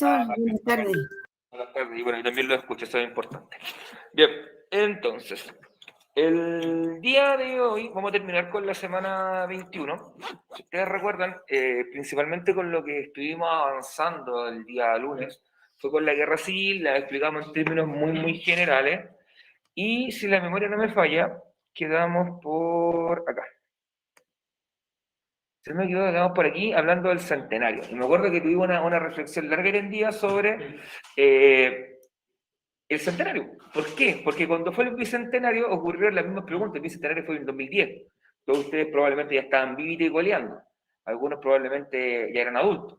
profesor. Buenas tardes. Buenas tardes, y bueno, yo también lo escucho, eso es importante. Bien, entonces, el día de hoy vamos a terminar con la semana 21. Si ustedes recuerdan, principalmente con lo que estuvimos avanzando el día lunes, fue con la guerra civil, la explicamos en términos muy generales, y si la memoria no me falla, quedamos por acá. Se me quedó, quedamos por aquí hablando del centenario. Y me acuerdo que tuvimos una reflexión larga y tendida sobre el centenario. ¿Por qué? Porque cuando fue el bicentenario ocurrieron las mismas preguntas. El bicentenario fue en 2010. Todos ustedes probablemente ya estaban vivitos y coleando. Algunos probablemente ya eran adultos.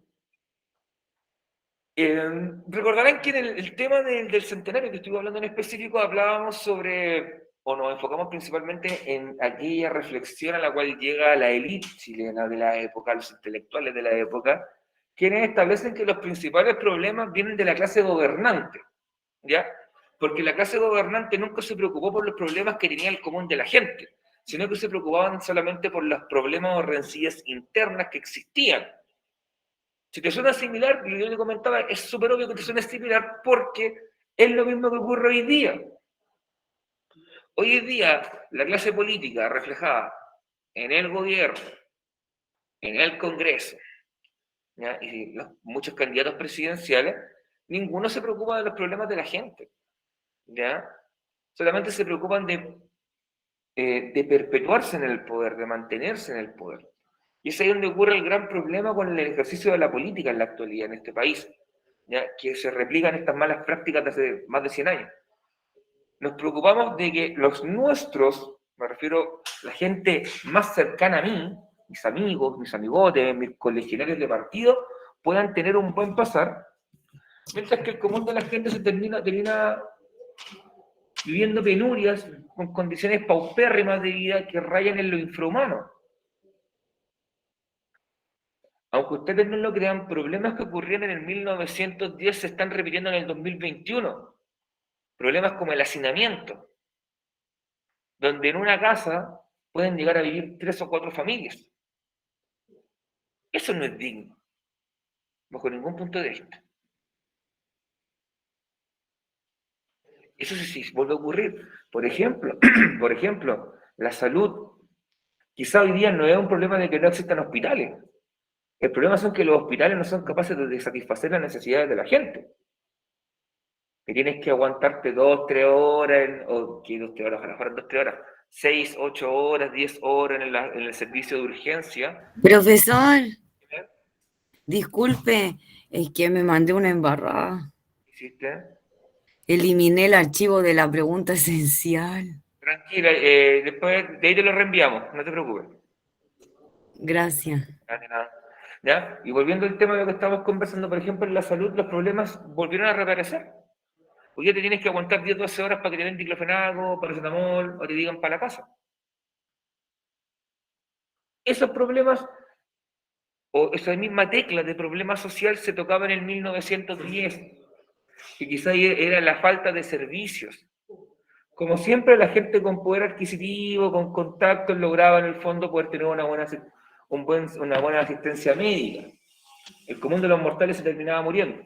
Recordarán que en el tema del centenario que estuve hablando en específico hablábamos sobre, o nos enfocamos principalmente en aquella reflexión a la cual llega la élite chilena de la época, los intelectuales de la época, quienes establecen que los principales problemas vienen de la clase gobernante, ¿ya? Porque la clase gobernante nunca se preocupó por los problemas que tenía el común de la gente, sino que se preocupaban solamente por los problemas o rencillas internas que existían. Si te suena similar, lo que yo te comentaba, es súper obvio que te suena similar porque es lo mismo que ocurre hoy día. Hoy día, la clase política reflejada en el gobierno, en el Congreso, ¿ya? Y muchos candidatos presidenciales, ninguno se preocupa de los problemas de la gente, ¿ya? Solamente se preocupan de perpetuarse en el poder, de mantenerse en el poder. Y es ahí donde ocurre el gran problema con el ejercicio de la política en la actualidad en este país, ¿ya? Que se replican estas malas prácticas de hace más de 100 años. Nos preocupamos de que los nuestros, me refiero a la gente más cercana a mí, mis amigos, mis amigotes, mis colegionarios de partido, puedan tener un buen pasar, mientras que el común de la gente se termina viviendo penurias con condiciones paupérrimas de vida que rayan en lo infrahumano. Aunque ustedes no lo crean, problemas que ocurrieron en el 1910 se están repitiendo en el 2021. Problemas como el hacinamiento, donde en una casa pueden llegar a vivir 3 o 4 familias. Eso no es digno, bajo ningún punto de vista. Eso sí vuelve a ocurrir. Por ejemplo, la salud. Quizá hoy día no es un problema de que no existan hospitales. El problema son que los hospitales no son capaces de satisfacer las necesidades de la gente. Que tienes que aguantarte 2, 3 horas, o que 2, 3 horas, ojalá fueran 2, 3 horas, 6, 8 horas, 10 horas en el servicio de urgencia. Profesor, disculpe, es que me mandé una embarrada. ¿Hiciste? Eliminé el archivo de la pregunta esencial. Tranquila, después de ahí te lo reenviamos, no te preocupes. Gracias. Nada. ¿Ya? Y volviendo al tema de lo que estábamos conversando, por ejemplo, en la salud, los problemas volvieron a reaparecer. Hoy día te tienes que aguantar 10, 12 horas para que te den diclofenaco, paracetamol, o te digan para la casa. Esos problemas, o esa misma tecla de problema social se tocaba en el 1910, que quizá era la falta de servicios. Como siempre, la gente con poder adquisitivo, con contactos, lograba en el fondo poder tener una buena asistencia médica. El común de los mortales se terminaba muriendo.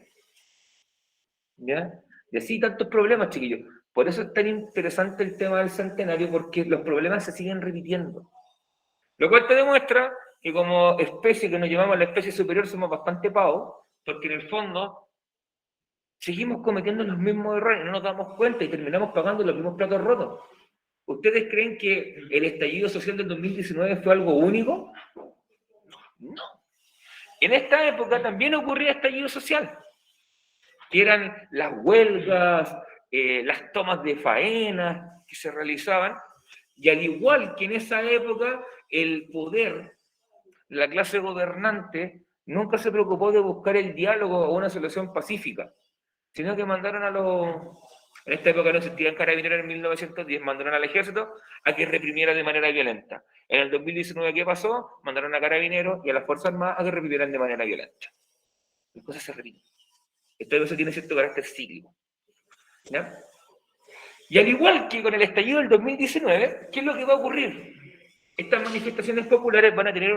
¿Ya? Y así tantos problemas, chiquillos. Por eso es tan interesante el tema del centenario, porque los problemas se siguen repitiendo. Lo cual te demuestra que como especie que nos llamamos la especie superior somos bastante pavos, porque en el fondo seguimos cometiendo los mismos errores, no nos damos cuenta y terminamos pagando los mismos platos rotos. ¿Ustedes creen que el estallido social del 2019 fue algo único? No. En esta época también ocurría estallido social, que eran las huelgas, las tomas de faenas que se realizaban, y al igual que en esa época, el poder, la clase gobernante, nunca se preocupó de buscar el diálogo o una solución pacífica, sino que mandaron a los... En esta época no existían carabineros en 1910, mandaron al ejército a que reprimiera de manera violenta. En el 2019, ¿qué pasó? Mandaron a carabineros y a las Fuerzas Armadas a que reprimieran de manera violenta. Las cosas se repiten. Esto eso tiene cierto carácter cíclico. ¿Ya? Y al igual que con el estallido del 2019, ¿qué es lo que va a ocurrir? Estas manifestaciones populares van a tener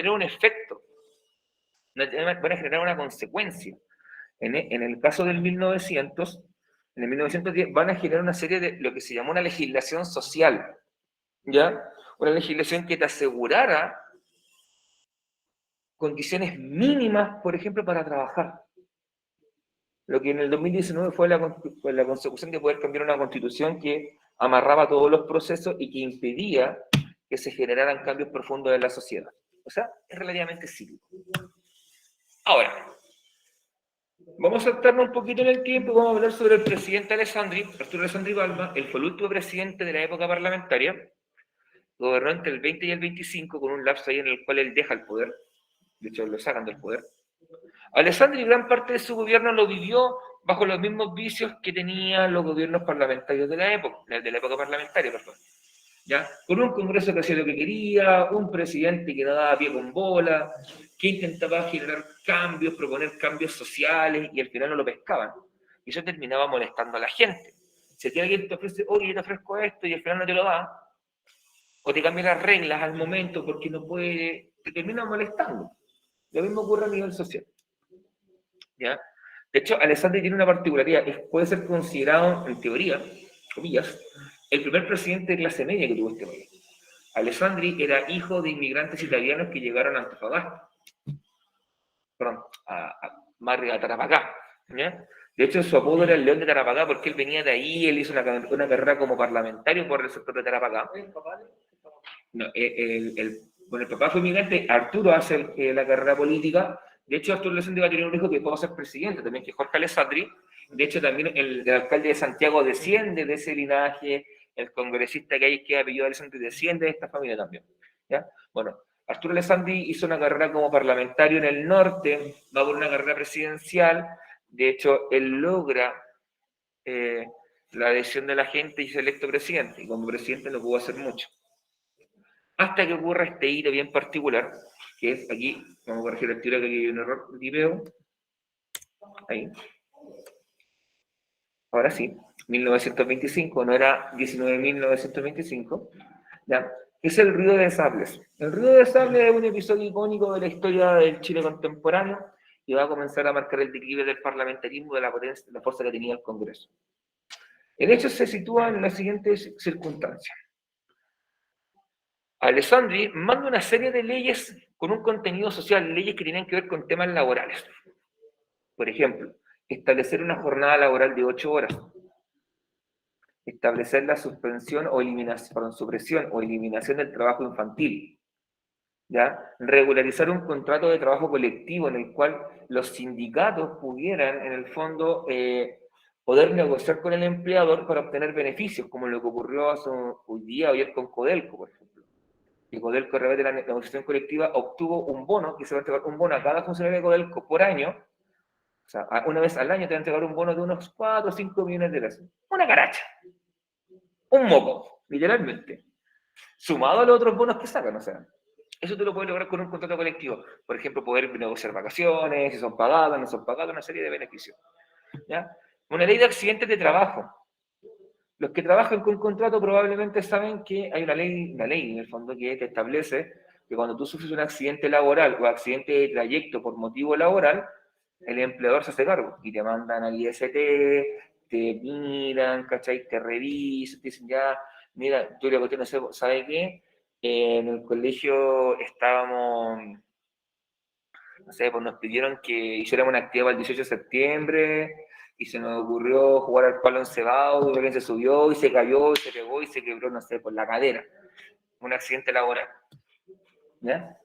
un efecto. van a generar una consecuencia. En el caso del 1900, en el 1910 van a generar una serie de lo que se llamó una legislación social, ¿ya? Una legislación que te asegurara condiciones mínimas, por ejemplo, para trabajar. Lo que en el 2019 fue la consecución de poder cambiar una constitución que amarraba todos los procesos y que impedía que se generaran cambios profundos en la sociedad. O sea, es relativamente cíclico. Ahora, vamos a saltarnos un poquito en el tiempo y vamos a hablar sobre el presidente Alessandri, Arturo Alessandri Palma. Él fue el último presidente de la época parlamentaria. Gobernó entre el 20 y el 25 con un lapso ahí en el cual él deja el poder. De hecho, lo sacan del poder. Alessandri gran parte de su gobierno lo vivió bajo los mismos vicios que tenían los gobiernos parlamentarios de la época parlamentaria, perdón. ¿Ya? Con un Congreso que hacía lo que quería, un presidente que no daba pie con bola, que intentaba generar cambios, proponer cambios sociales y al final no lo pescaban. Y eso terminaba molestando a la gente. Si aquí alguien te ofrece, oye, yo te ofrezco esto y al final no te lo da, o te cambia las reglas al momento porque no puede, te termina molestando. Lo mismo ocurre a nivel social. ¿Ya? De hecho, Alessandri tiene una particularidad, puede ser considerado, en teoría, comillas, el primer presidente de clase media que tuvo este país. Alessandri era hijo de inmigrantes italianos que llegaron a Antofagasta, perdón, a Tarapacá. ¿Ya? De hecho, su apodo era el León de Tarapacá porque él venía de ahí, él hizo una carrera como parlamentario por el sector de Tarapacá. No, bueno, el papá fue inmigrante, Arturo hace la carrera política. De hecho, Arturo Alessandri va a tener un hijo que puede ser presidente también, que es Jorge Alessandri. De hecho, también el alcalde de Santiago desciende de ese linaje, el congresista que hay que apellido Alessandri desciende de esta familia también. ¿Ya? Bueno, Arturo Alessandri hizo una carrera como parlamentario en el norte, va por una carrera presidencial. De hecho, él logra la adhesión de la gente y es electo presidente. Y como presidente no pudo hacer mucho. Hasta que ocurra este hito bien particular, que es aquí, vamos a corregir el tiro que aquí hay un error de tipeo. Ahí. Ahora sí, 1925, no era 19.925, ¿ya? Es el Río de Sables. El Río de Sables es un episodio icónico de la historia del Chile contemporáneo y va a comenzar a marcar el declive del parlamentarismo, de la potencia, de la fuerza que tenía el Congreso. El hecho se sitúa en las siguientes circunstancias. Alessandri manda una serie de leyes con un contenido social, leyes que tienen que ver con temas laborales. Por ejemplo, establecer una jornada laboral de 8 horas, establecer la suspensión o supresión o eliminación del trabajo infantil, ¿ya? Regularizar un contrato de trabajo colectivo en el cual los sindicatos pudieran, en el fondo, poder negociar con el empleador para obtener beneficios, como lo que ocurrió hoy día, ayer con Codelco, por ejemplo. Y Codelco, a través de la negociación colectiva, obtuvo un bono, que se va a entregar un bono a cada funcionario de Codelco por año. O sea, una vez al año te va a entregar un bono de unos 4 o 5 millones de pesos. Una caracha. Un moco, literalmente. Sumado a los otros bonos que sacan, o sea. Eso tú lo puedes lograr con un contrato colectivo. Por ejemplo, poder negociar vacaciones, si son pagadas, no son pagadas, una serie de beneficios. ¿Ya? Una ley de accidentes de trabajo. Los que trabajan con contrato probablemente saben que hay una ley en el fondo que te establece que cuando tú sufres un accidente laboral o accidente de trayecto por motivo laboral, el empleador se hace cargo y te mandan al IST, te miran, ¿cachai? Te revisan, te dicen ya, mira, tú la cuestión no sé, ¿sabes qué? En el colegio estábamos, no sé, pues nos pidieron que hiciéramos una actividad para el 18 de septiembre y se nos ocurrió jugar al palo encebado, y alguien se subió y se cayó y se pegó y se quebró, no sé, por la cadera. Un accidente laboral. ¿Ya?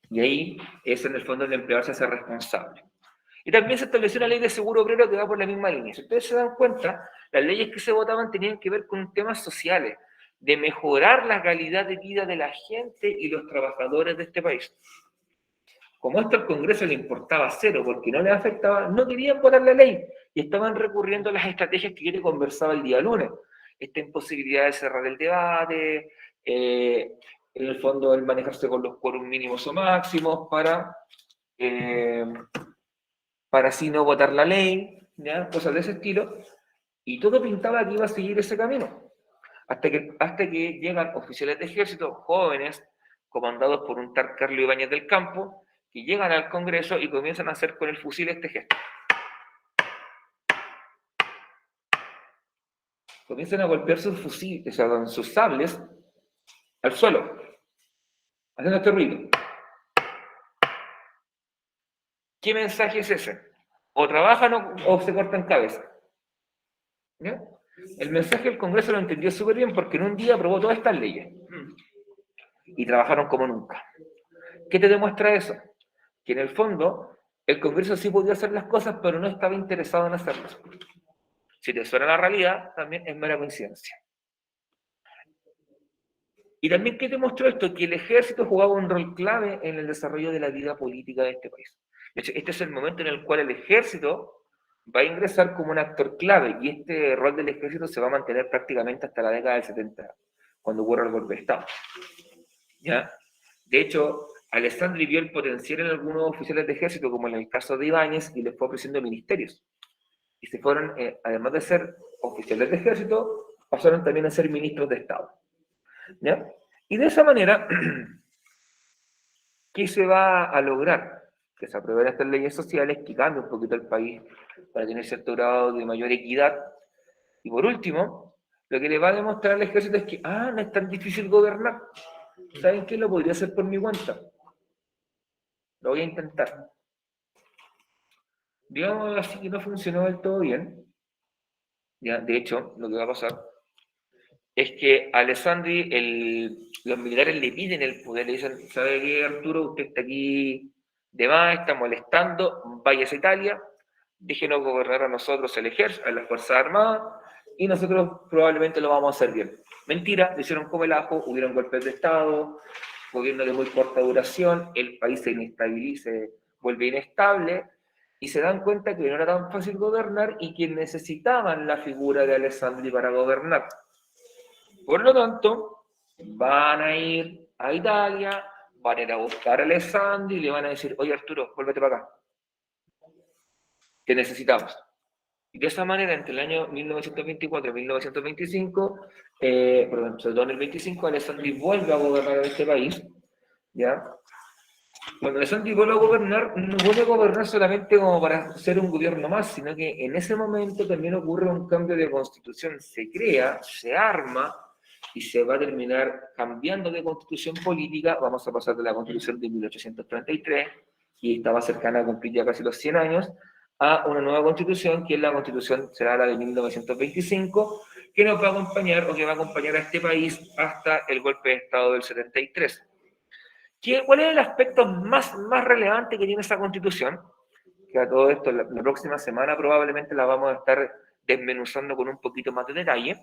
Y ahí, eso en el fondo el empleador se hace responsable. Y también se estableció una ley de seguro obrero que va por la misma línea. Si ustedes se dan cuenta, las leyes que se votaban tenían que ver con temas sociales, de mejorar la calidad de vida de la gente y los trabajadores de este país. Como esto al Congreso le importaba cero porque no les afectaba, no querían votar la ley y estaban recurriendo a las estrategias que yo te conversaba el día lunes. Esta imposibilidad de cerrar el debate, en el fondo el manejarse con los quórum mínimos o máximos para así no votar la ley, ¿ya? Cosas de ese estilo, y todo pintaba que iba a seguir ese camino. Hasta que llegan oficiales de ejército, jóvenes, comandados por un tal Carlos Ibáñez del Campo, que llegan al Congreso y comienzan a hacer con el fusil este gesto. Comienzan a golpear sus fusiles, o sea, con sus sables al suelo, haciendo este ruido. ¿Qué mensaje es ese? O trabajan o se cortan cabeza. ¿Ya? El mensaje del Congreso lo entendió súper bien porque en un día aprobó todas estas leyes. Y trabajaron como nunca. ¿Qué te demuestra eso? Que en el fondo el Congreso sí podía hacer las cosas, pero no estaba interesado en hacerlas. Si te suena la realidad, también es mera coincidencia. Y también, ¿qué demostró esto? Que el ejército jugaba un rol clave en el desarrollo de la vida política de este país. De hecho, este es el momento en el cual el ejército va a ingresar como un actor clave, y este rol del ejército se va a mantener prácticamente hasta la década del 70, cuando ocurre el golpe de Estado. ¿Ya? De hecho, Alessandri vio el potencial en algunos oficiales de ejército, como en el caso de Ibáñez, y les fue ofreciendo ministerios. Y se fueron, además de ser oficiales de ejército, pasaron también a ser ministros de Estado. ¿Ya? Y de esa manera, ¿qué se va a lograr? Que se aprueben estas leyes sociales, que cambie un poquito el país para tener cierto grado de mayor equidad. Y por último, lo que le va a demostrar al ejército es que, no es tan difícil gobernar. ¿Saben qué? Lo podría hacer por mi cuenta. Lo voy a intentar. Digamos así que no funcionó del todo bien. ¿Ya? De hecho, lo que va a pasar es que a Alessandri los militares le piden el poder, le dicen, ¿sabe qué, Arturo? Usted está aquí de más, está molestando, váyase a Italia, déjenos gobernar a nosotros el ejército, a las Fuerzas Armadas, y nosotros probablemente lo vamos a hacer bien. Mentira, le hicieron como el ajo, hubieron golpes de Estado, gobierno de muy corta duración, el país se inestabiliza, se vuelve inestable, y se dan cuenta que no era tan fácil gobernar y que necesitaban la figura de Alessandri para gobernar. Por lo tanto, van a ir a Italia, van a ir a buscar a Alessandri y le van a decir, oye Arturo, vuélvete para acá, te necesitamos. Y de esa manera, entre el año 1924 y 1925, sobre todo en el 25, Alessandri vuelve a gobernar este país, ¿ya? Cuando Alessandri vuelve a gobernar, no vuelve a gobernar solamente como para ser un gobierno más, sino que en ese momento también ocurre un cambio de constitución, se crea, se arma, y se va a terminar cambiando de constitución política. Vamos a pasar de la constitución de 1833, y estaba cercana a cumplir ya casi los 100 años, a una nueva constitución, que es la constitución, será la de 1925, que nos va a acompañar, o que va a acompañar a este país hasta el golpe de Estado del 73. ¿Cuál es el aspecto más relevante que tiene esa constitución? Que a todo esto, la próxima semana probablemente la vamos a estar desmenuzando con un poquito más de detalle.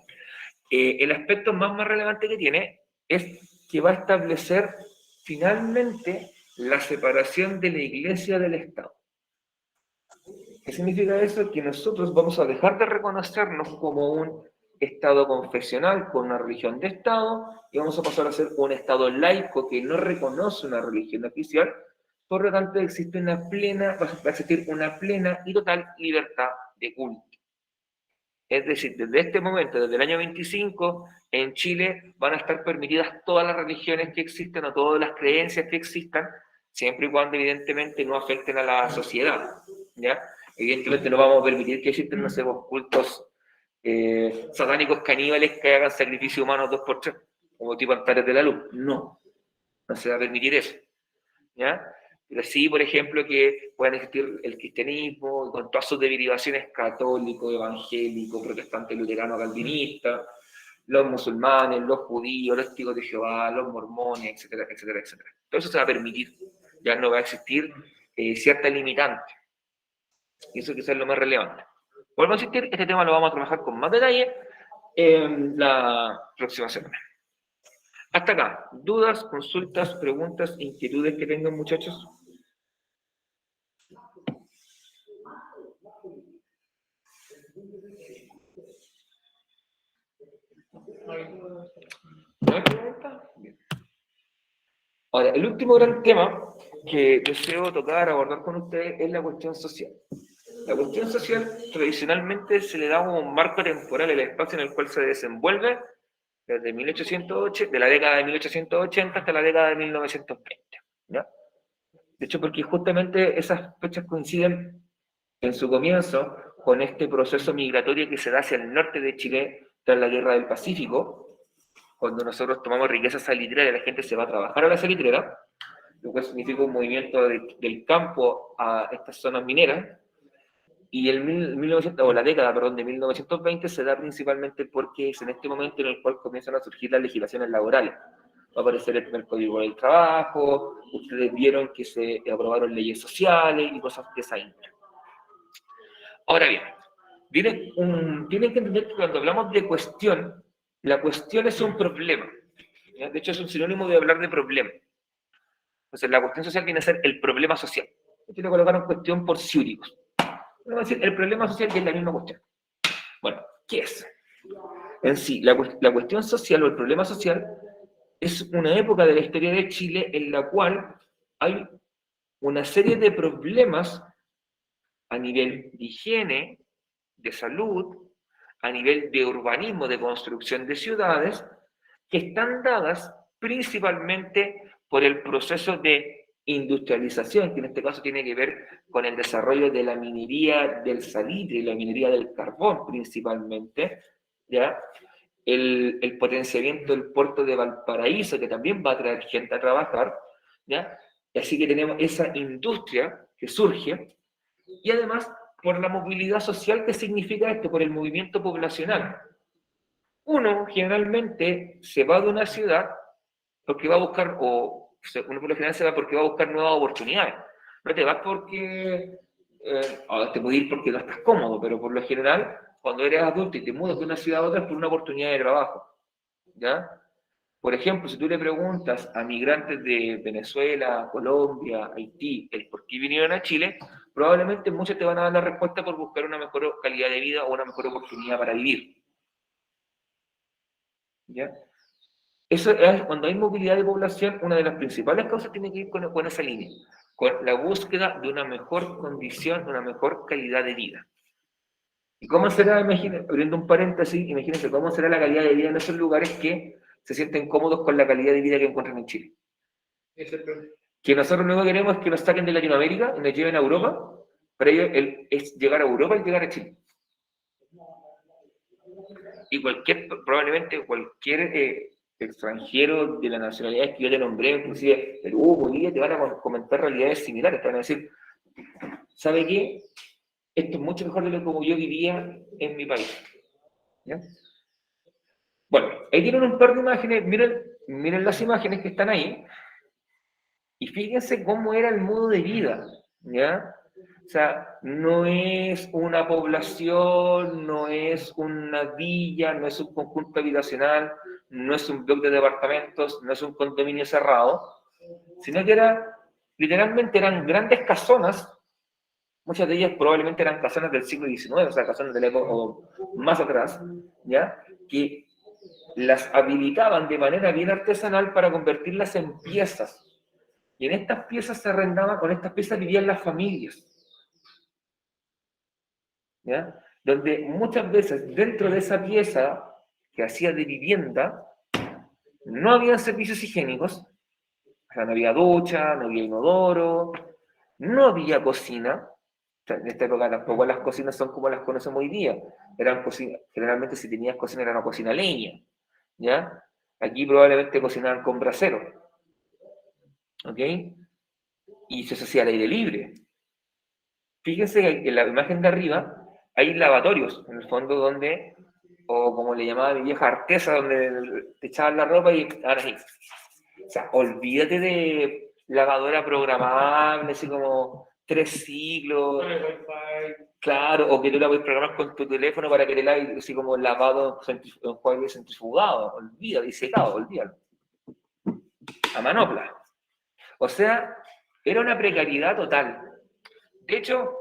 El aspecto más relevante que tiene es que va a establecer finalmente la separación de la Iglesia del Estado. ¿Qué significa eso? Que nosotros vamos a dejar de reconocernos como un Estado confesional con una religión de Estado, y vamos a pasar a ser un Estado laico que no reconoce una religión oficial. Por lo tanto, va a existir una plena y total libertad de culto. Es decir, desde este momento, desde el año 25, en Chile van a estar permitidas todas las religiones que existan o todas las creencias que existan, siempre y cuando evidentemente no afecten a la sociedad, ¿ya? Evidentemente no vamos a permitir que existan, no sé, cultos satánicos caníbales que hagan sacrificio humano 2x3, como tipo altares de la luz. No se va a permitir eso, ¿ya? Pero sí, por ejemplo, que puedan existir el cristianismo con todas sus derivaciones católico, evangélico, protestante, luterano, calvinista, los musulmanes, los judíos, los testigos de Jehová, los mormones, etcétera, etcétera, etcétera. Todo eso se va a permitir. Ya no va a existir cierta limitante. Y eso quizás es lo más relevante. Vuelvo a insistir, este tema lo vamos a trabajar con más detalle en la próxima semana. Hasta acá, dudas, consultas, preguntas, inquietudes que tengan, muchachos. ¿No hay pregunta? Bien. Ahora, el último gran tema que deseo tocar, abordar con ustedes, es la cuestión social. La cuestión social tradicionalmente se le da un marco temporal, el espacio en el cual se desenvuelve desde 1808, de la década de 1880 hasta la década de 1920. ¿Ya? De hecho, porque justamente esas fechas coinciden en su comienzo con este proceso migratorio que se da hacia el norte de Chile tras la Guerra del Pacífico, cuando nosotros tomamos riqueza salitrera y la gente se va a trabajar a la salitrera, lo cual significa un movimiento del campo a estas zonas mineras, y el 1900, o la década, perdón, de 1920 se da principalmente porque es en este momento en el cual comienzan a surgir las legislaciones laborales. Va a aparecer el primer Código del Trabajo, ustedes vieron que se aprobaron leyes sociales y cosas de esa índole. Ahora bien, tienen que entender que cuando hablamos de cuestión, la cuestión es un problema. ¿Ya? De hecho, es un sinónimo de hablar de problema. Entonces, la cuestión social viene a ser el problema social. Esto le colocaron cuestión por ciúricos. Vamos a decir, el problema social es la misma cuestión. Bueno, ¿qué es? En sí, la cuestión social o el problema social es una época de la historia de Chile en la cual hay una serie de problemas a nivel de higiene, de salud, a nivel de urbanismo, de construcción de ciudades, que están dadas principalmente por el proceso de industrialización, que en este caso tiene que ver con el desarrollo de la minería del salitre y la minería del carbón principalmente, ¿ya? El potenciamiento del puerto de Valparaíso, que también va a traer gente a trabajar, ¿ya? Y así que tenemos esa industria que surge, y además por la movilidad social que significa esto, por el movimiento poblacional. Uno generalmente se va de una ciudad porque va a buscar, uno por lo general se va porque va a buscar nuevas oportunidades. No te vas porque, te puedes ir porque no estás cómodo, pero por lo general, cuando eres adulto y te mudas de una ciudad a otra es por una oportunidad de trabajo, ¿ya? Por ejemplo, si tú le preguntas a migrantes de Venezuela, Colombia, Haití, el por qué vinieron a Chile, probablemente muchos te van a dar la respuesta por buscar una mejor calidad de vida o una mejor oportunidad para vivir, ¿ya? Eso es, cuando hay movilidad de población, una de las principales causas tiene que ir con esa línea, con la búsqueda de una mejor condición, una mejor calidad de vida. ¿Y cómo será, abriendo un paréntesis, imagínense cómo será la calidad de vida en esos lugares que se sienten cómodos con la calidad de vida que encuentran en Chile? Que nosotros lo que queremos es que nos saquen de Latinoamérica y nos lleven a Europa. Para ellos es llegar a Europa y llegar a Chile. Y probablemente cualquier extranjero de la nacionalidad que yo te nombré, inclusive Perú, Bolivia, te van a comentar realidades similares. Te van a decir, ¿sabe qué? Esto es mucho mejor de lo que yo vivía en mi país. ¿Ya? Bueno, ahí tienen un par de imágenes. Miren las imágenes que están ahí. Y fíjense cómo era el modo de vida, ¿ya? O sea, no es una población, no es una villa, no es un conjunto habitacional, no es un bloque de departamentos, no es un condominio cerrado, sino que literalmente eran grandes casonas, muchas de ellas probablemente eran casonas del siglo XIX, o sea, casonas de la época o más atrás, ¿ya? Que las habilitaban de manera bien artesanal para convertirlas en piezas. Y en estas piezas se arrendaban, con estas piezas vivían las familias. ¿Ya? Donde muchas veces dentro de esa pieza que hacía de vivienda, no había servicios higiénicos, o sea, no había ducha, no había inodoro, no había cocina. O sea, en esta época tampoco las cocinas son como las conocemos hoy día. Eran cocinas, generalmente si tenías cocina era una cocina leña. ¿Ya? Aquí probablemente cocinaban con brasero. ¿Ok? Y se hacía al aire libre. Fíjense que en la imagen de arriba hay lavatorios, en el fondo, donde, o como le llamaba mi vieja, artesa, donde te echaban la ropa y ahora sí. O sea, olvídate de lavadora programable, así como 3 siglos. Claro, o que tú la puedes programar con tu teléfono para que te lave así como lavado en juego centrifugado. Olvídalo, y secado, olvídalo. A manopla. O sea, era una precariedad total. De hecho,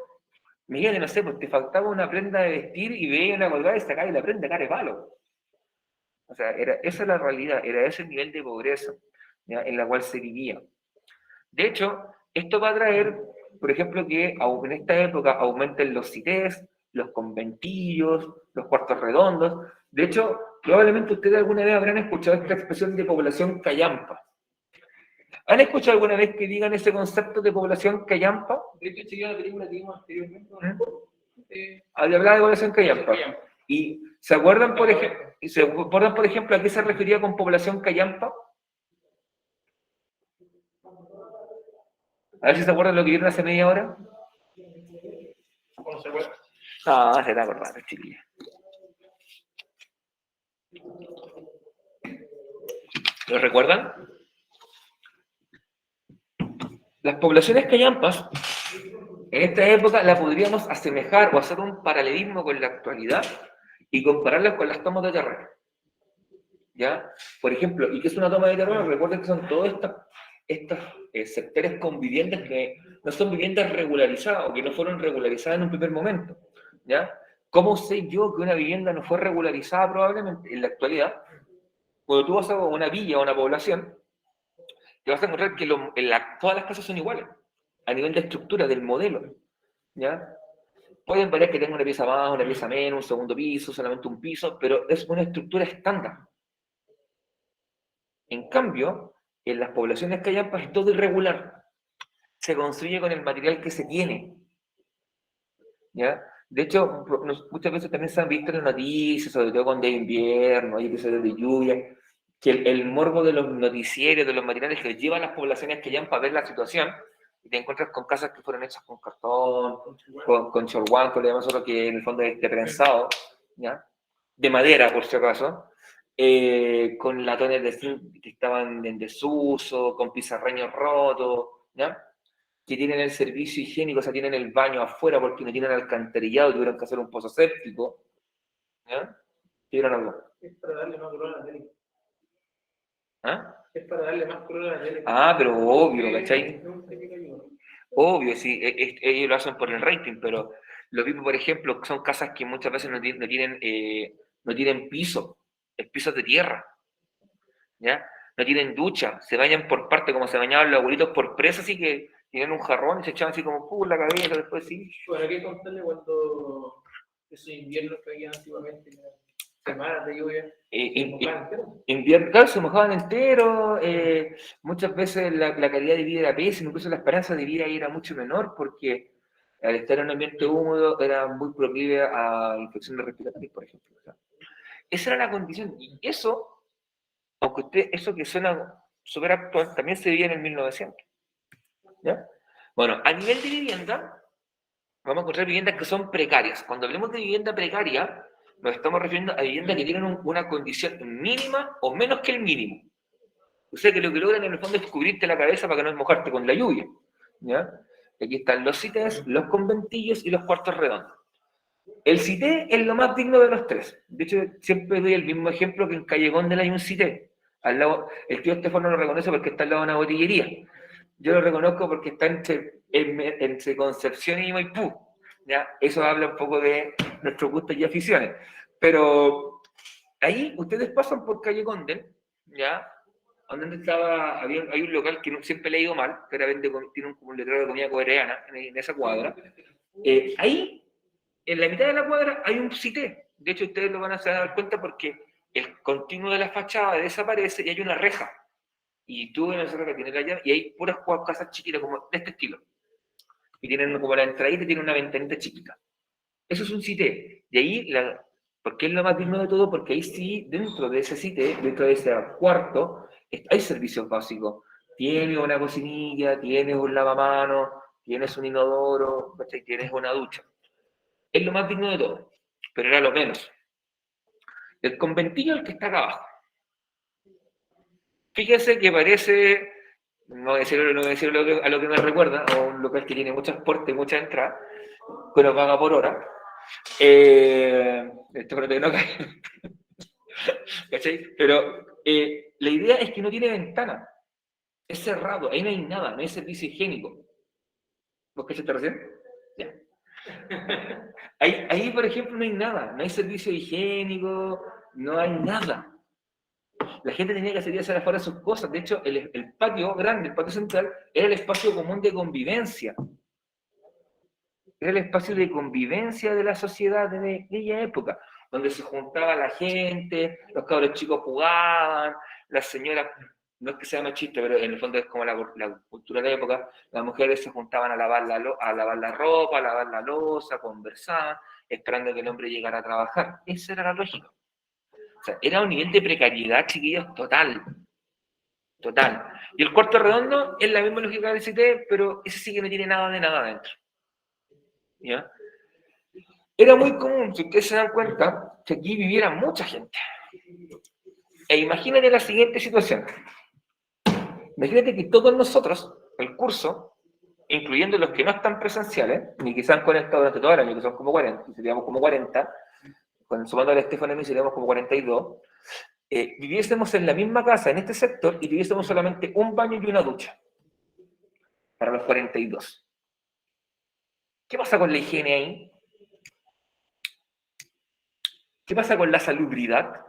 Miguel, no sé, pues te faltaba una prenda de vestir y veía una colgada y sacaba la prenda cara de palo. O sea, esa es la realidad, era ese el nivel de pobreza, ¿ya? En la cual se vivía. De hecho, esto va a traer, por ejemplo, que en esta época aumenten los CITES, los conventillos, los cuartos redondos. De hecho, probablemente ustedes alguna vez habrán escuchado esta expresión de población callampa. ¿Han escuchado alguna vez que digan ese concepto de población callampa? De hecho, sería la película que vimos anteriormente. Hablaba de población callampa. ¿Y se acuerdan, por ejemplo, a qué se refería con población callampa? A ver si se acuerdan lo que vieron hace media hora. ¿Cómo se acuerda? No, se está acordando, chiquilla. ¿Lo recuerdan? Las poblaciones callampas, en esta época, la podríamos asemejar o hacer un paralelismo con la actualidad y compararlas con las tomas de terreno. ¿Ya? Por ejemplo, ¿y qué es una toma de terreno? Recuerden que son todos estos sectores con viviendas que no son viviendas regularizadas o que no fueron regularizadas en un primer momento. ¿Ya? ¿Cómo sé yo que una vivienda no fue regularizada probablemente en la actualidad? Cuando tú vas a una villa o una población, te vas a encontrar que todas las casas son iguales, a nivel de estructura, del modelo. ¿Ya? Pueden variar que tenga una pieza más, una pieza menos, un segundo piso, solamente un piso, pero es una estructura estándar. En cambio, en las poblaciones callampas es todo irregular. Se construye con el material que se tiene. ¿Ya? De hecho, muchas veces también se han visto en las noticias, sobre todo cuando hay invierno, hay episodios de lluvia, que el morbo de los noticieros, de los materiales que llevan las poblaciones callampas a ver la situación, y te encuentras con casas que fueron hechas con cartón, con chorguán, le llamamos nosotros, que en el fondo es de prensado, ¿ya? De madera, por si acaso, con latones de zinc que estaban en desuso, con pizarreños rotos, ¿ya? Que tienen el servicio higiénico, o sea, tienen el baño afuera porque no tienen alcantarillado, tuvieron que hacer un pozo séptico, ¿ya? ¿Tuvieron algo? Es para darle más color a la tele. ¿Ah? Es para darle más color a la tele. Ah, pero obvio, ¿cachai? Obvio, sí, ellos lo hacen por el rating, pero lo mismo, por ejemplo, son casas que muchas veces no tienen piso, es pisos de tierra, ¿ya? No tienen ducha, se bañan por parte, como se bañaban los abuelitos por presa, así que tienen un jarrón y se echaban así como la cabeza, después sí. Bueno, hay que contarle cuando esos inviernos que había antiguamente, semanas de lluvia, invierno, claro, se mojaban entero, muchas veces la calidad de vida era pésima, incluso la esperanza de vida ahí era mucho menor, porque al estar en un ambiente húmedo era muy proclive a infecciones respiratorias, por ejemplo. O sea, esa era la condición, y eso, aunque eso que suena súper actual, también se vivía en el 1900. ¿Ya? Bueno, a nivel de vivienda, vamos a encontrar viviendas que son precarias. Cuando hablemos de vivienda precaria, nos estamos refiriendo a viviendas que tienen una condición mínima o menos que el mínimo. O sea, que lo que logran en el fondo es cubrirte la cabeza para que no mojarte con la lluvia. ¿Ya? Aquí están los cités, los conventillos y los cuartos redondos. El cité es lo más digno de los tres. De hecho, siempre doy el mismo ejemplo que en Calle Góndel hay un cité. Al lado, el tío Estefano lo reconoce porque está al lado de una botillería. Yo lo reconozco porque está entre Concepción y Maipú. ¿Ya? Eso habla un poco de nuestros gustos y aficiones. Pero ahí ustedes pasan por Calle Góndel, ¿ya? Donde hay un local que siempre le ha ido mal, que ahora tiene un letrero de comida coreana en esa cuadra. Ahí, en la mitad de la cuadra, hay un cité. De hecho, ustedes lo van a dar cuenta porque el continuo de la fachada desaparece y hay una reja. Y tú en esa reja tienes la llave y hay puras casas chiquitas como de este estilo. Y tienen como la entradita y tienen una ventanita chiquita. Eso es un cité. Y ahí, ¿por qué es lo más digno de todo? Porque ahí sí, dentro de ese cité, dentro de ese cuarto, hay servicios básicos. Tienes una cocinilla, tienes un lavamanos, tienes un inodoro, tienes una ducha. Es lo más digno de todo, pero era lo menos. El conventillo es el que está acá abajo. Fíjese que parece, no decir a lo que me recuerda, a un local que tiene muchas puertas y muchas entradas, pero paga por hora. Esto creo que no cae. ¿Cachai? Pero la idea es que no tiene ventana. Es cerrado, ahí no hay nada, no hay servicio higiénico. ¿Vos cachaste recién? Ya. Ahí, por ejemplo, no hay nada, no hay servicio higiénico, no hay nada. La gente tenía que salir a hacer afuera sus cosas. De hecho, el patio grande, el patio central, era el espacio común de convivencia. Era el espacio de convivencia de la sociedad de aquella época, donde se juntaba la gente, los cabros chicos jugaban, las señoras no es que sea machista, pero en el fondo es como la cultura de la época, las mujeres se juntaban a lavar la ropa, a lavar la loza, conversaban, esperando que el hombre llegara a trabajar. Esa era la lógica. O sea, era un nivel de precariedad, chiquillos, total. Total. Y el cuarto redondo es la misma lógica del CITE, pero ese sí que no tiene nada de nada adentro. ¿Ya? Era muy común, si ustedes se dan cuenta, que aquí viviera mucha gente. E imagínate la siguiente situación. Imagínate que todos nosotros, el curso, incluyendo los que no están presenciales, ni que se han conectado durante todo el año, que son como 40, seríamos como 40, sumando al Estefano y a mí seríamos como 42, viviésemos en la misma casa, en este sector, y tuviésemos solamente un baño y una ducha para los 42. ¿Qué pasa con la higiene ahí? ¿Qué pasa con la salubridad?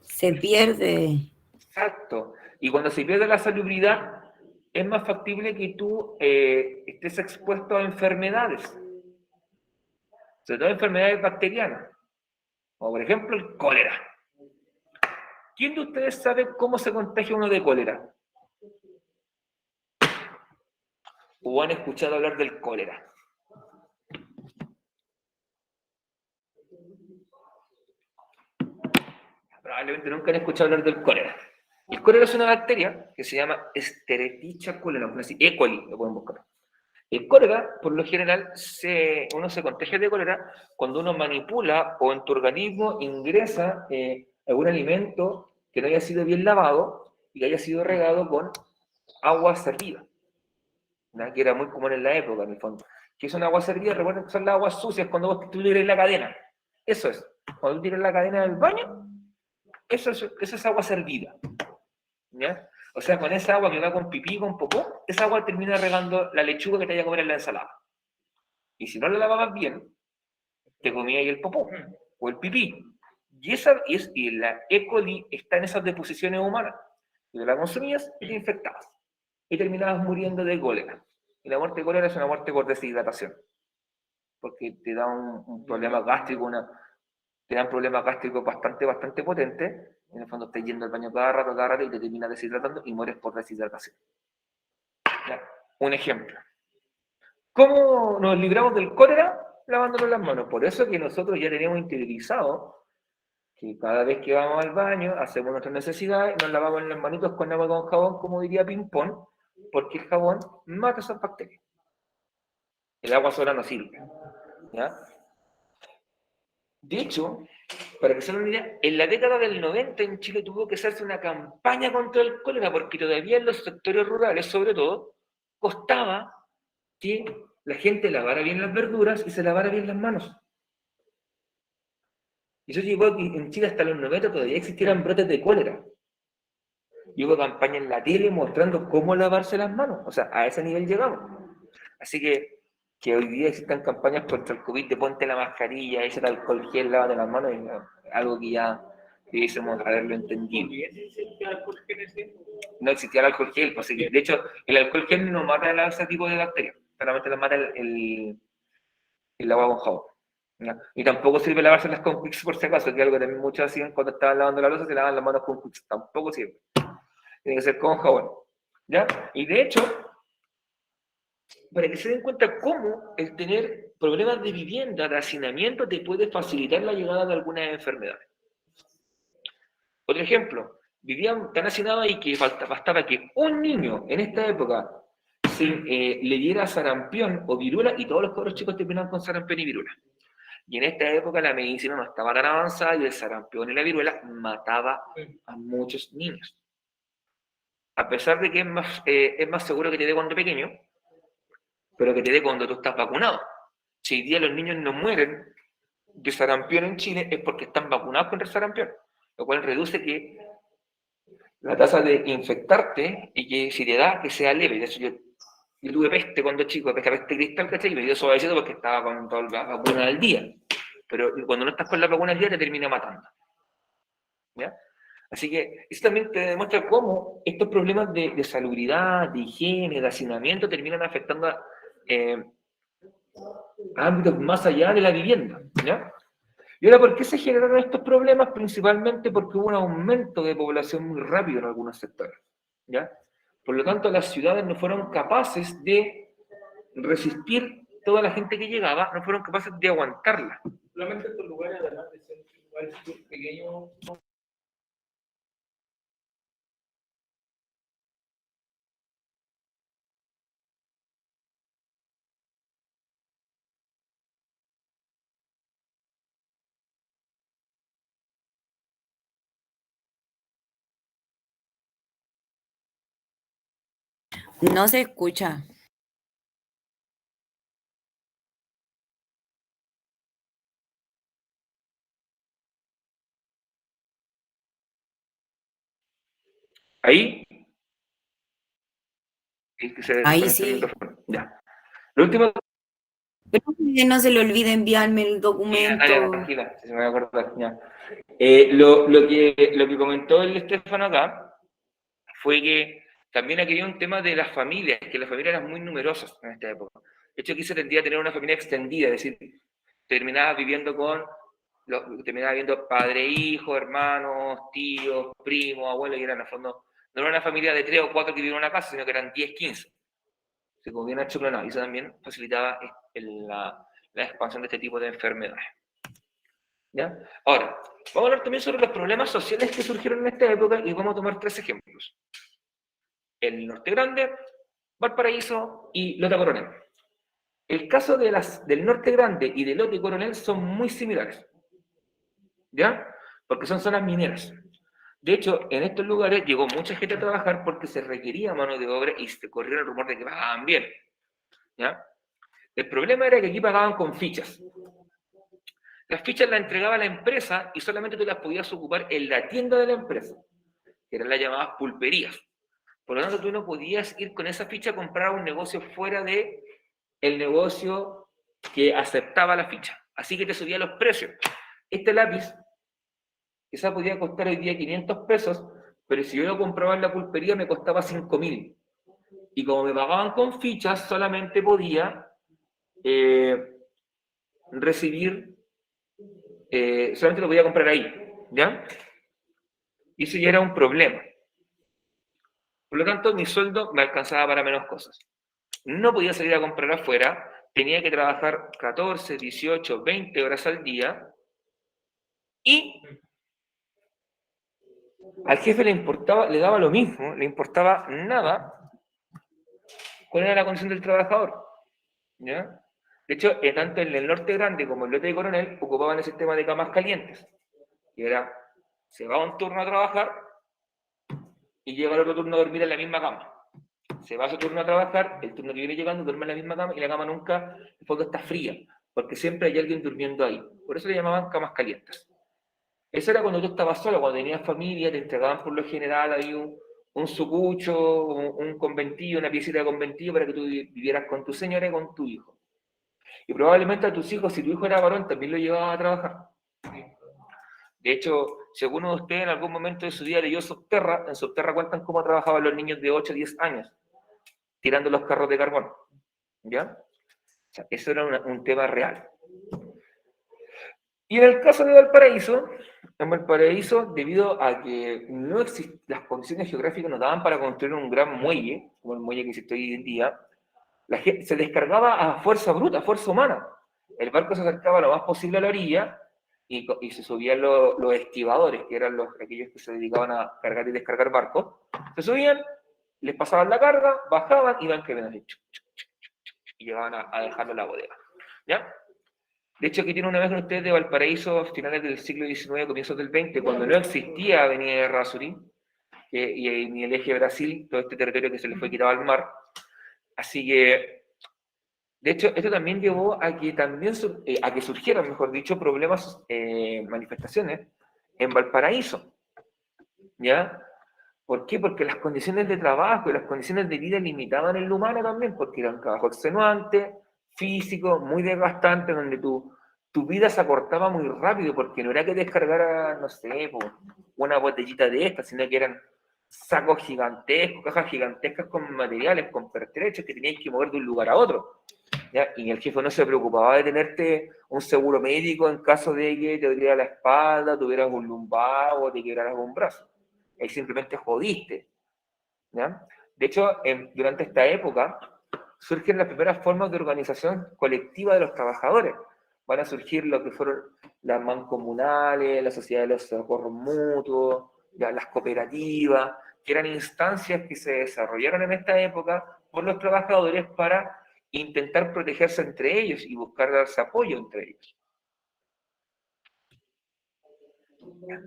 Se pierde. Exacto. Y cuando se pierde la salubridad, es más factible que tú estés expuesto a enfermedades, sobre todo enfermedades bacterianas, como por ejemplo el cólera. ¿Quién de ustedes sabe cómo se contagia uno de cólera? ¿O han escuchado hablar del cólera? Probablemente nunca han escuchado hablar del cólera. El cólera es una bacteria que se llama Escherichia cólera, así, E. coli, lo pueden buscar. El cólera, por lo general, uno se contagia de cólera cuando uno manipula o en tu organismo ingresa algún alimento que no haya sido bien lavado y que haya sido regado con agua servida, ¿no? Que era muy común en la época, en el fondo. ¿Qué es una agua servida? Recuerden que son las aguas sucias cuando vos tú tiras la cadena. Eso es. Cuando tú tiras la cadena del baño, eso es agua servida. ¿Ya? O sea, con esa agua que va con pipí, con popó, esa agua termina regando la lechuga que te vaya a comer en la ensalada. Y si no la lavabas bien, te comía ahí el popó o el pipí. Y la E. coli está en esas deposiciones humanas. Y te la consumías y te infectabas. Y terminabas muriendo de cólera. Y la muerte de cólera es una muerte por deshidratación. Porque te da un problema gástrico, te dan problemas gástricos bastante potentes. En el fondo estás yendo al baño cada rato y te terminas deshidratando y mueres por deshidratación. Ya, un ejemplo. ¿Cómo nos libramos del cólera? Lavándonos las manos. Por eso que nosotros ya tenemos interiorizado que cada vez que vamos al baño, hacemos nuestras necesidades, nos lavamos las manitos con agua con jabón, como diría Ping-Pong, porque el jabón mata esas bacterias. El agua sola no sirve. ¿Ya? De hecho, para que se den una idea, en la década del 90 en Chile tuvo que hacerse una campaña contra el cólera, porque todavía en los sectores rurales, sobre todo, costaba que la gente lavara bien las verduras y se lavara bien las manos. Y eso llegó a que en Chile hasta los 90 todavía existieran brotes de cólera. Y hubo campaña en la tele mostrando cómo lavarse las manos. O sea, a ese nivel llegamos. Así que hoy día existan campañas contra el COVID de ponte la mascarilla, échate alcohol gel, lávate las manos, es algo que ya debiésemos haberlo entendido. No existía el alcohol gel, pues, de hecho, el alcohol gel no mata ese tipo de bacterias, solamente las mata el agua con jabón. ¿Ya? Y tampoco sirve lavárselas con Quicks por si acaso, que es algo que también muchos hacían cuando estaban lavando la loza, se lavan las manos con Quicks, tampoco sirve. Tiene que ser con jabón. ¿Ya? Y de hecho, para que se den cuenta cómo el tener problemas de vivienda, de hacinamiento, te puede facilitar la llegada de algunas enfermedades. Otro ejemplo, vivían tan hacinados y que bastaba que un niño en esta época le diera sarampión o viruela y todos los cabros chicos terminaban con sarampión y viruela. Y en esta época la medicina no estaba tan avanzada y el sarampión y la viruela mataba a muchos niños. A pesar de que es más seguro que te dé cuando pequeño, pero que te dé cuando tú estás vacunado. Si hoy día los niños no mueren de sarampión en Chile es porque están vacunados contra el sarampión, lo cual reduce que la tasa de infectarte y que si te da, que sea leve. De hecho, yo tuve peste cuando chico, peste cristal, ¿cachai? Y me dio suavecito porque estaba con toda la vacuna al día. Pero cuando no estás con la vacuna al día te termina matando. ¿Ya? Así que eso también te demuestra cómo estos problemas de salubridad, de higiene, de hacinamiento terminan afectando a ámbitos más allá de la vivienda. ¿Ya? Y ahora, ¿por qué se generaron estos problemas? Principalmente porque hubo un aumento de población muy rápido en algunos sectores. ¿ya? Por lo tanto, las ciudades no fueron capaces de resistir toda la gente que llegaba, no fueron capaces de aguantarla. Solamente estos lugares, además de ser lugares pequeños, No se escucha. Ahí, es que se Ahí desconectó el sí. micrófono. Ya. Lo último, Pero que no se le olvide enviarme el Dale, documento. tranquila, si se me va a acordar. Ya. Lo que comentó el Estefano acá fue que también aquí había un tema de las familias, que las familias eran muy numerosas en esta época. De hecho, aquí se tendía a tener una familia extendida, es decir, terminaba viviendo terminaba viendo padre, hijo, hermanos, tíos, primos, abuelos, y eran en el fondo, no era una familia de 3 o 4 que vivían en una casa, sino que eran 10, 15. Se como bien achoclonado, y eso también facilitaba la expansión de este tipo de enfermedades. ¿Ya? Ahora, vamos a hablar también sobre los problemas sociales que surgieron en esta época y vamos a tomar 3 ejemplos. El Norte Grande, Valparaíso y Lota Coronel. El caso del Norte Grande y de Lota y Coronel son muy similares, ¿ya? Porque son zonas mineras. De hecho, en estos lugares llegó mucha gente a trabajar porque se requería mano de obra y se corrió el rumor de que pagaban bien, ¿ya? El problema era que aquí pagaban con fichas. Las fichas las entregaba la empresa y solamente tú las podías ocupar en la tienda de la empresa, que eran las llamadas pulperías. Por lo tanto, tú no podías ir con esa ficha a comprar un negocio fuera de el negocio que aceptaba la ficha. Así que te subía los precios. Este lápiz quizá podía costar hoy día 500 pesos, pero si yo lo compraba en la pulpería me costaba 5.000. Y como me pagaban con fichas, solamente podía recibir, solamente lo podía comprar ahí, ¿ya? Y eso ya era un problema. Por lo tanto, mi sueldo me alcanzaba para menos cosas. No podía salir a comprar afuera, tenía que trabajar 14, 18, 20 horas al día y al jefe le daba lo mismo, le importaba nada cuál era la condición del trabajador. ¿Ya? De hecho, tanto en el Norte Grande como en el Lote de Coronel ocupaban el sistema de camas calientes. Y era, se va un turno a trabajar y llega el otro turno a dormir en la misma cama. Se va a su turno a trabajar, el turno que viene llegando duerme en la misma cama y la cama nunca, en fondo, está fría, porque siempre hay alguien durmiendo ahí. Por eso le llamaban camas calientes. Eso era cuando tú estabas solo, cuando tenías familia, te entregaban por lo general ahí un sucucho, un conventillo, una piecita de conventillo para que tú vivieras con tu señora y con tu hijo. Y probablemente a tus hijos, si tu hijo era varón, también lo llevaban a trabajar. De hecho, si alguno de ustedes en algún momento de su vida leyó Subterra, en Subterra cuentan cómo trabajaban los niños de 8 o 10 años, tirando los carros de carbón. ¿Ya? O sea, eso era un tema real. Y en el caso de Valparaíso, en Valparaíso, debido a que no las condiciones geográficas nos daban para construir un gran muelle, como el muelle que existe hoy en día, la gente se descargaba a fuerza bruta, a fuerza humana. El barco se acercaba lo más posible a la orilla y se subían los estibadores, que eran aquellos que se dedicaban a cargar y descargar barcos. Se subían, les pasaban la carga, bajaban y iban caminando y llegaban a dejarlo en la bodega. ¿Ya? De hecho, aquí tiene una vez con ustedes de Valparaíso a finales del siglo XIX, comienzos del XX, cuando no existía Avenida de Errázuriz, ni el eje Brasil, todo este territorio que se le fue quitado al mar. Así que, de hecho, esto también llevó a que surgieran, mejor dicho, problemas, manifestaciones en Valparaíso. ¿Ya? ¿Por qué? Porque las condiciones de trabajo y las condiciones de vida limitaban el humano también, porque era un trabajo extenuante, físico, muy desgastante, donde tu vida se acortaba muy rápido, porque no era que descargara, no sé, una botellita de estas, sino que eran sacos gigantescos, cajas gigantescas con materiales, con pertrechos que tenías que mover de un lugar a otro. ¿Ya? Y el jefe no se preocupaba de tenerte un seguro médico en caso de que te doliera la espalda, tuvieras un lumbago o te quebraras un brazo. Ahí simplemente jodiste. ¿ya? De hecho, durante esta época surgen las primeras formas de organización colectiva de los trabajadores. Van a surgir lo que fueron las mancomunales, la sociedad de los socorros mutuos, ya, las cooperativas, que eran instancias que se desarrollaron en esta época por los trabajadores para intentar protegerse entre ellos y buscar darse apoyo entre ellos.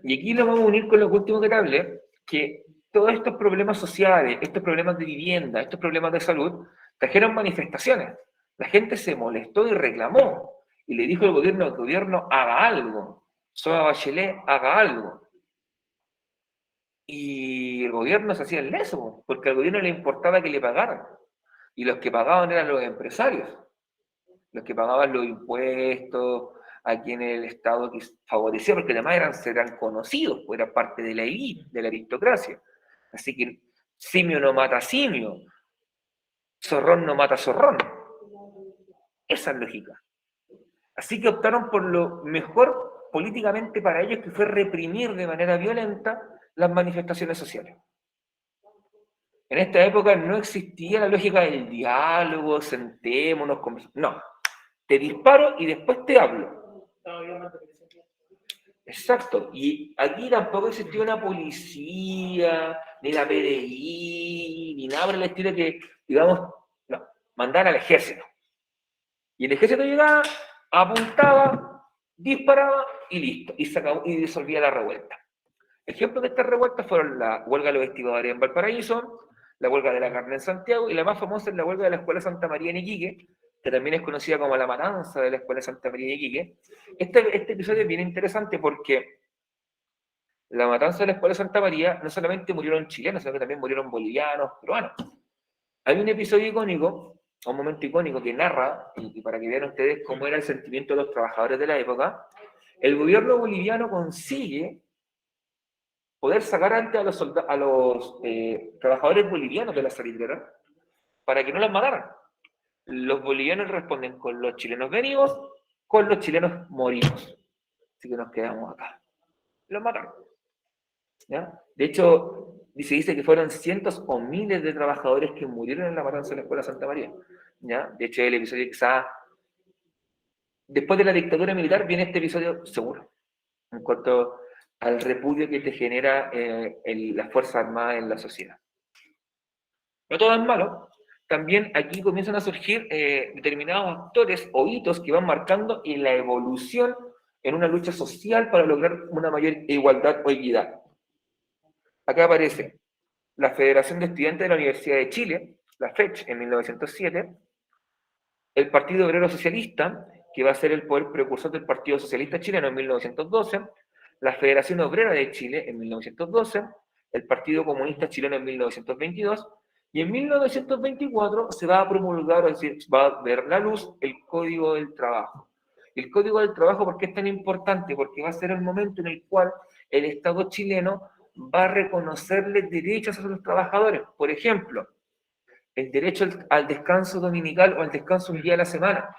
Y aquí lo vamos a unir con lo último que te hablé, que todos estos problemas sociales, estos problemas de vivienda, estos problemas de salud, trajeron manifestaciones. La gente se molestó y reclamó, y le dijo al gobierno, el gobierno haga algo, Soa Bachelet haga algo. Y el gobierno se hacía el leso, porque al gobierno le importaba que le pagaran. Y los que pagaban eran los empresarios, los que pagaban los impuestos, a quienes el Estado favorecía, porque además eran conocidos, pues eran parte de la élite, de la aristocracia. Así que simio no mata simio, zorrón no mata zorrón. Esa es lógica. Así que optaron por lo mejor políticamente para ellos, que fue reprimir de manera violenta las manifestaciones sociales. En esta época no existía la lógica del diálogo, sentémonos, conversemos. No, te disparo y después te hablo. Exacto, y aquí tampoco existía una policía, ni la PDI, ni nada por el estilo que, digamos, no, mandar al ejército. Y el ejército llegaba, apuntaba, disparaba y listo, y se acabó, y disolvía la revuelta. Ejemplos de estas revueltas fueron la huelga de los estibadores en Valparaíso, la huelga de la carne en Santiago, y la más famosa es la huelga de la Escuela Santa María en Iquique, que también es conocida como la matanza de la Escuela Santa María de Iquique. Este episodio es bien interesante porque la matanza de la Escuela Santa María no solamente murieron chilenos, sino que también murieron bolivianos, peruanos. Hay un episodio icónico, un momento icónico que narra, y para que vean ustedes cómo era el sentimiento de los trabajadores de la época. El gobierno boliviano consigue poder sacar antes a los trabajadores bolivianos de la salitrera para que no los mataran. Los bolivianos responden con los chilenos venimos, con los chilenos morimos. Así que nos quedamos acá. Los mataron. ¿Ya? De hecho, se dice que fueron cientos o miles de trabajadores que murieron en la matanza de la Escuela Santa María. ¿Ya? De hecho, el episodio quizá después de la dictadura militar viene este episodio seguro, en cuanto al repudio que te genera las Fuerzas Armadas en la sociedad. No todo es malo. También aquí comienzan a surgir determinados actores o hitos que van marcando en la evolución en una lucha social para lograr una mayor igualdad o equidad. Acá aparece la Federación de Estudiantes de la Universidad de Chile, la FECH, en 1907, el Partido Obrero Socialista, que va a ser el poder precursor del Partido Socialista Chileno en 1912, la Federación Obrera de Chile en 1912, el Partido Comunista Chileno en 1922, y en 1924 se va a promulgar, es decir, va a ver la luz el Código del Trabajo. El Código del Trabajo, ¿por qué es tan importante? Porque va a ser el momento en el cual el Estado chileno va a reconocerle derechos a los trabajadores. Por ejemplo, el derecho al descanso dominical o al descanso un día a la semana.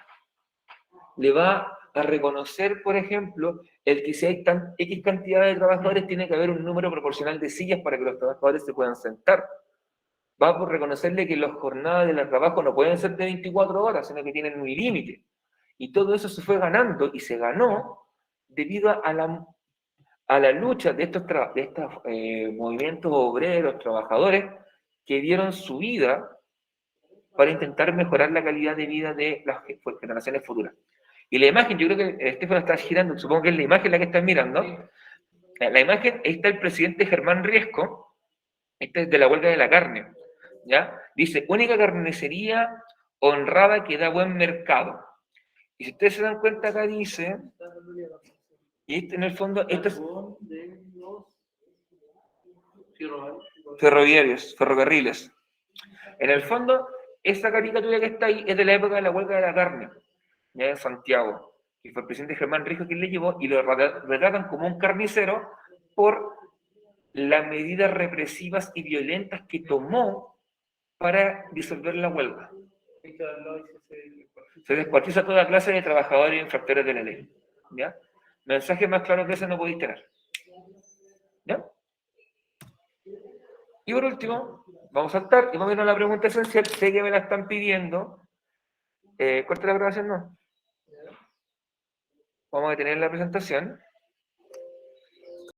Le va a reconocer, por ejemplo, el que si hay X cantidad de trabajadores, tiene que haber un número proporcional de sillas para que los trabajadores se puedan sentar. Va a reconocerle que las jornadas de trabajo no pueden ser de 24 horas, sino que tienen un límite. Y todo eso se fue ganando, y se ganó debido a la lucha de estos movimientos obreros, trabajadores, que dieron su vida para intentar mejorar la calidad de vida de las generaciones futuras. Y la imagen, yo creo que Estefano está girando, supongo que es la imagen la que están mirando. La imagen, ahí está el presidente Germán Riesco, este es de la huelga de la carne, ¿ya? Dice, única carnicería honrada que da buen mercado. Y si ustedes se dan cuenta acá dice, y en el fondo, esto es ferrocarriles. En el fondo, esa caricatura que está ahí es de la época de la huelga de la carne, ya en Santiago, que fue el presidente Germán Riesco quien le llevó, y lo retratan como un carnicero por las medidas represivas y violentas que tomó para disolver la huelga. Se descuartiza toda clase de trabajadores e infractores de la ley. ¿Ya? Mensaje más claro que ese no podéis tener. ¿Ya? Y por último, vamos a saltar y vamos a ir a la pregunta esencial. Sé que me la están pidiendo. Corta la grabación, ¿no? Vamos a detener la presentación.